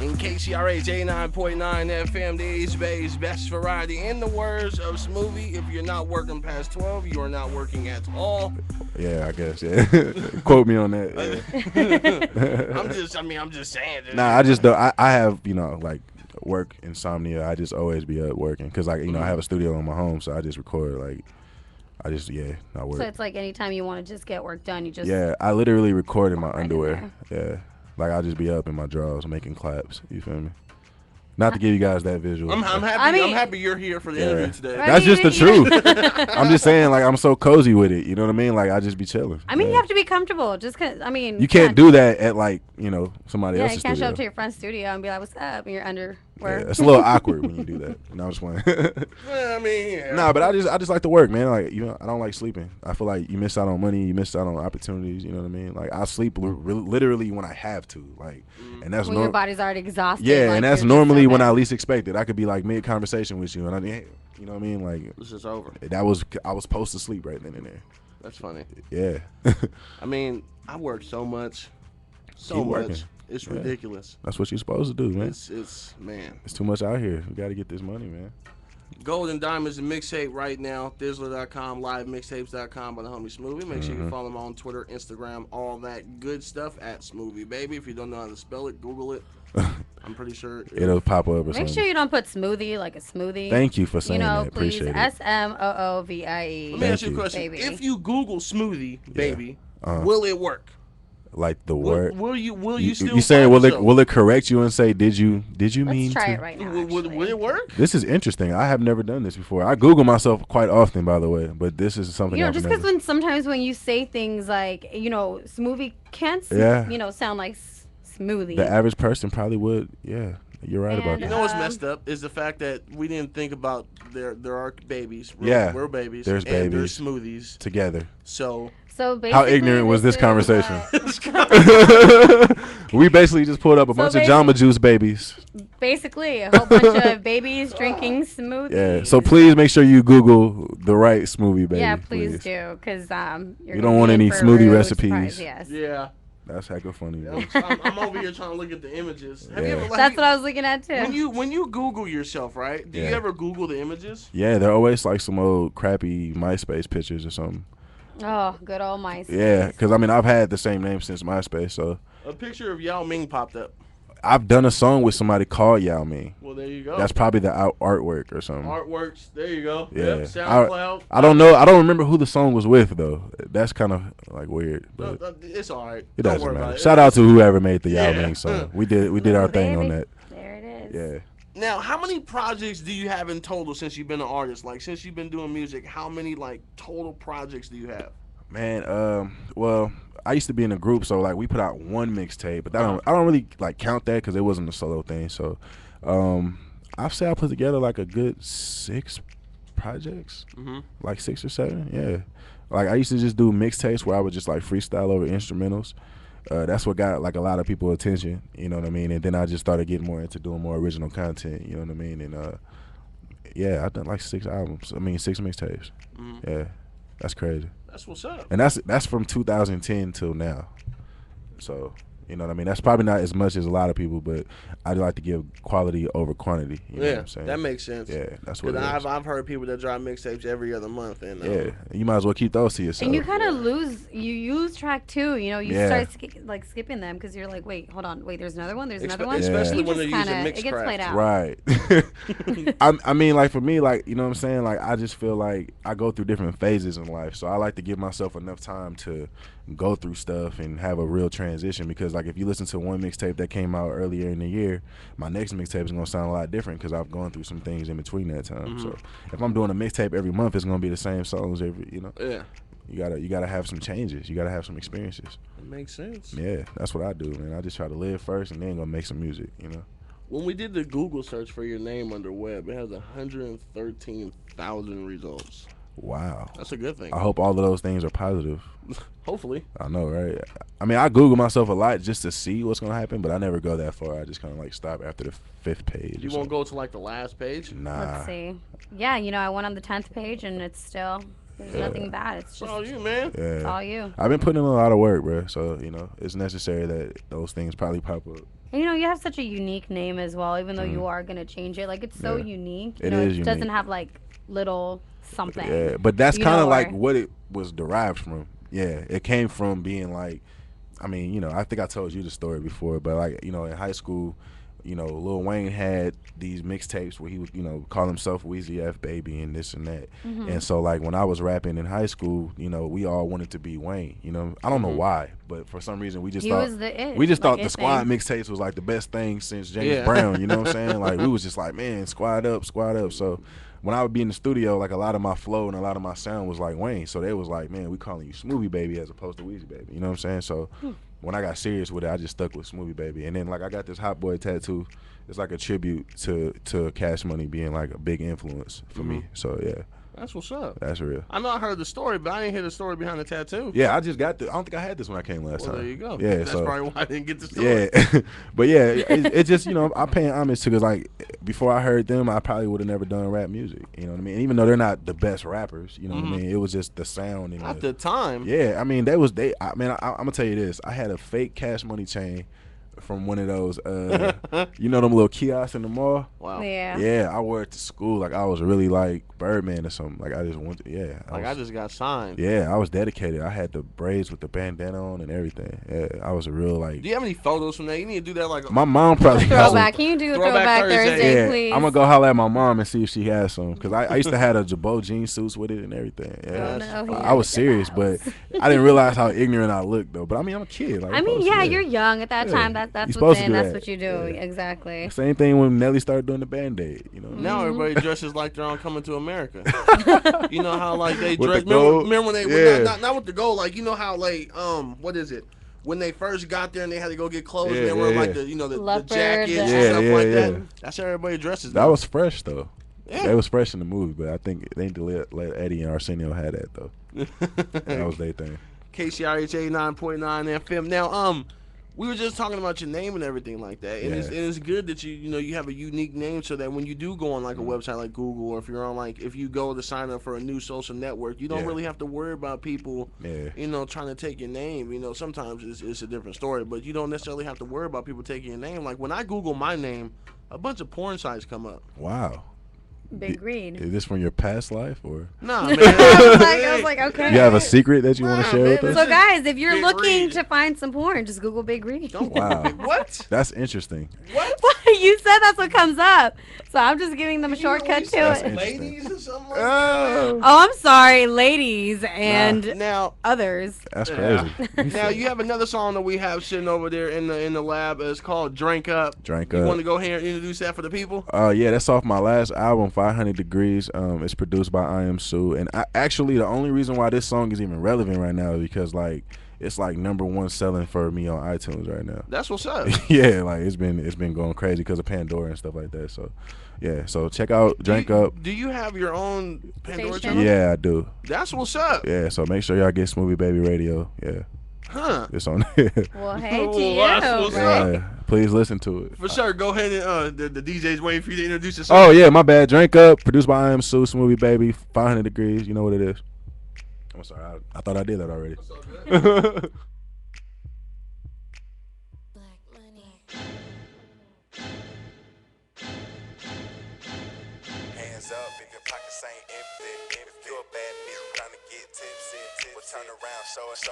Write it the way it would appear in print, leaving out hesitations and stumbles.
in KCRH 89.9 FM, the East Bay's best variety. In the words of Smoothie, if you're not working past 12, you are not working at all. Yeah, I guess. Yeah, quote me on that. Yeah. I'm just saying. Nah, I just don't. I have like work insomnia. I just always be up working because like I have a studio in my home, so I just record like. I work. So it's like anytime you want to just get work done, you just I literally record in my right underwear. Yeah, like I'll just be up in my drawers making claps. You feel me? Not to give you guys that visual. I'm happy. I'm happy you're here for the interview today. That's just the truth. I'm just saying, like I'm so cozy with it. You know what I mean? Like I just be chilling. I mean, you have to be comfortable. Just cause you can't do that at like somebody else's you can't studio. show up to your friend's studio and be like, "What's up?" And you're underwear. Yeah, it's a little awkward when you do that. No, I'm just playing. Well, I mean, yeah. Nah, but I just like to work, man. Like I don't like sleeping. I feel like you miss out on money, you miss out on opportunities. You know what I mean? Like I sleep literally when I have to. Like, and that's when your body's already exhausted. Yeah, like, and that's normally when I least expect it. I could be like mid conversation with you, and you know what I mean? Like this is over. I was supposed to sleep right then and there. That's funny. Yeah. I mean, I work so much, Keep working. It's ridiculous. That's what you're supposed to do, man. It's man. It's too much out here. We got to get this money, man. Gold and Diamonds and mixtape right now. Thizzler.com, livemixtapes.com by the homie Smoothie. Make sure you follow him on Twitter, Instagram, all that good stuff at Smoothie Baby. If you don't know how to spell it, Google it. I'm pretty sure it'll pop up or something. Make sure you don't put smoothie like a smoothie. Thank you for saying that. Please. Appreciate it. SMOOVIE. Let me ask you a question. Baby. If you Google Smoothie Baby, will it work? Like the word. Will you still? You saying will it correct you and say did you mean? Let's try to? it right now. Will it work? This is interesting. I have never done this before. I Google myself quite often, by the way, but this is something. Just because sometimes when you say things like smoothie can't sound like smoothie. The average person probably would. Yeah, you're right about that. You know what's messed up is the fact that we didn't think about there are babies. We're babies. There's and babies. There's smoothies Together. So basically, how ignorant was this conversation? We basically just pulled up a bunch of Jamba Juice babies. Basically, a whole bunch of babies drinking smoothies. Yeah. So please make sure you Google the right Smoothie Baby. Yeah, please do, because you don't want any smoothie recipes. Yes. Yeah. That's hecka funny. I'm over here trying to look at the images. Have you ever, That's what I was looking at too. When you Google yourself, right? Do you ever Google the images? Yeah, they're always like some old crappy MySpace pictures or something. Oh, good old MySpace. Yeah, because I've had the same name since MySpace, so. A picture of Yao Ming popped up. I've done a song with somebody called Yao Ming. Well, there you go. That's probably the artwork or something. Artworks. There you go. Yeah. Yep, SoundCloud. I don't know. I don't remember who the song was with though. That's kind of like weird. But it's all right. It doesn't matter. Shout out to whoever made the Yao Ming song. We did our thing on that. There it is. Yeah. Now, how many projects do you have in total since you've been an artist? Like since you've been doing music, how many like total projects do you have? Man, well, I used to be in a group, so like we put out one mixtape, but I don't really like count that because it wasn't a solo thing. So, I'd say I put together like a good 6 projects, like 6 or 7. Yeah, like I used to just do mixtapes where I would just like freestyle over instrumentals. That's what got like a lot of people's attention. You know what I mean? And then I just started getting more into doing more original content. You know what I mean? And yeah, I've done like 6 albums. 6 mixtapes. Yeah, that's crazy. That's what's up. And that's from 2010 till now. So, you know what I mean? That's probably not as much as a lot of people, but I like to give quality over quantity. You know what I'm saying? That makes sense. Yeah, that's what it is. I've heard people that drop mixtapes every other month. And yeah, you might as well keep those to yourself. And you kind of lose track too. You start skipping them because you're like, wait, hold on, wait, there's another one, there's another one. Especially when they're using Mixcraft. It gets played out. Right. I mean, like for me, like you know what I'm saying. Like I just feel like I go through different phases in life, so I like to give myself enough time to go through stuff and have a real transition. Because like if you listen to one mixtape that came out earlier in the year, my next mixtape is gonna sound a lot different because I've gone through some things in between that time. So if I'm doing a mixtape every month, it's gonna be the same songs every. Yeah. You gotta have some changes. You gotta have some experiences. It makes sense. Yeah, that's what I do, man. I just try to live first and then go make some music. When we did the Google search for your name under web, it has 113,000 results. Wow. That's a good thing. I hope all of those things are positive. Hopefully. I know, right? I mean, I Google myself a lot just to see what's going to happen, but I never go that far. I just kind of like stop after the 5th page. You won't go to like the last page? Nah. Let's see. Yeah, I went on the 10th page and it's still, there's nothing bad. It's just all you, man. It's all you. I've been putting in a lot of work, bro. So, it's necessary that those things probably pop up. And, you have such a unique name as well, even though you are gonna change it. Like it's so unique. It is it doesn't unique. have like little something. Yeah, but that's kind of like or what it was derived from. Yeah, it came from being like, I mean, I think I told you the story before, but like, in high school, Lil Wayne had these mixtapes where he would, call himself Weezy F Baby and this and that. And so like when I was rapping in high school, we all wanted to be Wayne. I don't know why, but for some reason we just he thought was the it. we just like thought the it squad thing. mixtapes was like the best thing since James Brown. You know what I'm saying? Like we was just like, man, squad up, squad up. So when I would be in the studio, like a lot of my flow and a lot of my sound was like Wayne. So they was like, man, we calling you Smoothie Baby as opposed to Weezy Baby. You know what I'm saying? So when I got serious with it, I just stuck with Smoothie Baby. And then like I got this Hot Boy tattoo. It's like a tribute to Cash Money being like a big influence for me. So yeah. That's what's up. That's real. I know I heard the story, but I didn't hear the story behind the tattoo. Yeah, I just got I don't think I had this when I came last Well, time. there you go. Yeah, that's probably why I didn't get the story. Yeah, but yeah, it just I'm paying homage to because like before I heard them, I probably would have never done rap music. You know what I mean? Even though they're not the best rappers, you know what I mean? It was just the sound and At the time. Yeah, I mean I'm gonna tell you this. I had a fake Cash Money chain from one of those, them little kiosks in the mall. Wow. Yeah, I wore it to school. Like I was really like Birdman or something. Like I just wanted, I just got signed. Yeah, I was dedicated. I had the braids with the bandana on and everything. Yeah, I was a real like. Do you have any photos from that? You need to do that like. My mom probably has throwback. Can you do a Throwback Thursday, please? I'm gonna go holler at my mom and see if she has some because I used to have a Jabot jean suits with it and everything. Yeah, I was serious, but I didn't realize how ignorant I looked though. But I mean, I'm a kid. Like, you're young at that time. That's what's in. That's what you do. Exactly. Same thing when Nelly started doing the Band-Aid. Now everybody dresses like they're on Coming to America. You know how like they dress. The remember when they not with the gold. Like you know how like what is it? When they first got there and they had to go get clothes, and they were like the the jackets and stuff like that. That's how everybody dresses. That was fresh though. Yeah. That was fresh in the movie, but I think they need to let Eddie and Arsenio have that though. That was their thing. KCRH 89.9 FM. Now, we were just talking about your name and everything like that, and it's good that you have a unique name so that when you do go on like a website like Google, or if you're on like if you go to sign up for a new social network, you don't really have to worry about people, trying to take your name. Sometimes it's a different story, but you don't necessarily have to worry about people taking your name. Like when I Google my name, a bunch of porn sites come up. Wow. Big Green. Is this from your past life or? Nah, man. I was like, okay. You have a secret that you want to share with us? So guys, if you're Big looking Reed. to find some porn, just Google Big Green. Wow. What? That's interesting. What? You said that's what comes up, so I'm just giving them a shortcut to That's it. interesting. Ladies or something like that? Oh, I'm sorry, ladies and Now, others. That's crazy. now you have another song that we have sitting over there in the lab. It's called "Drink Up." Drink You Up. want to go ahead and introduce that for the people? Yeah, that's off my last album, 500 Degrees. It's produced by I Am Sue, and actually the only reason why this song is even relevant right now is because like it's like #1 selling for me on iTunes right now. That's what's up. Yeah, like it's been going crazy because of Pandora and stuff like that. So yeah, so check out Drink Up. Do you have your own Pandora Station? channel? Yeah, I do. That's what's up. Yeah, so make sure y'all get Smoothie Baby Radio. Yeah, Huh. it's on there. Well, hey to Well, you, that's what's bro. Yeah, please listen to it. For sure. Go ahead and the DJ's waiting for you to introduce yourself. Oh yeah, my bad. Drink Up, produced by I Am Sue, Smoothie Baby, 500 Degrees. You know what it is. I'm sorry, I thought I did that already. Hands up if your pockets ain't empty. If you're a bad bitch trying to get tipsy, turn around, show us.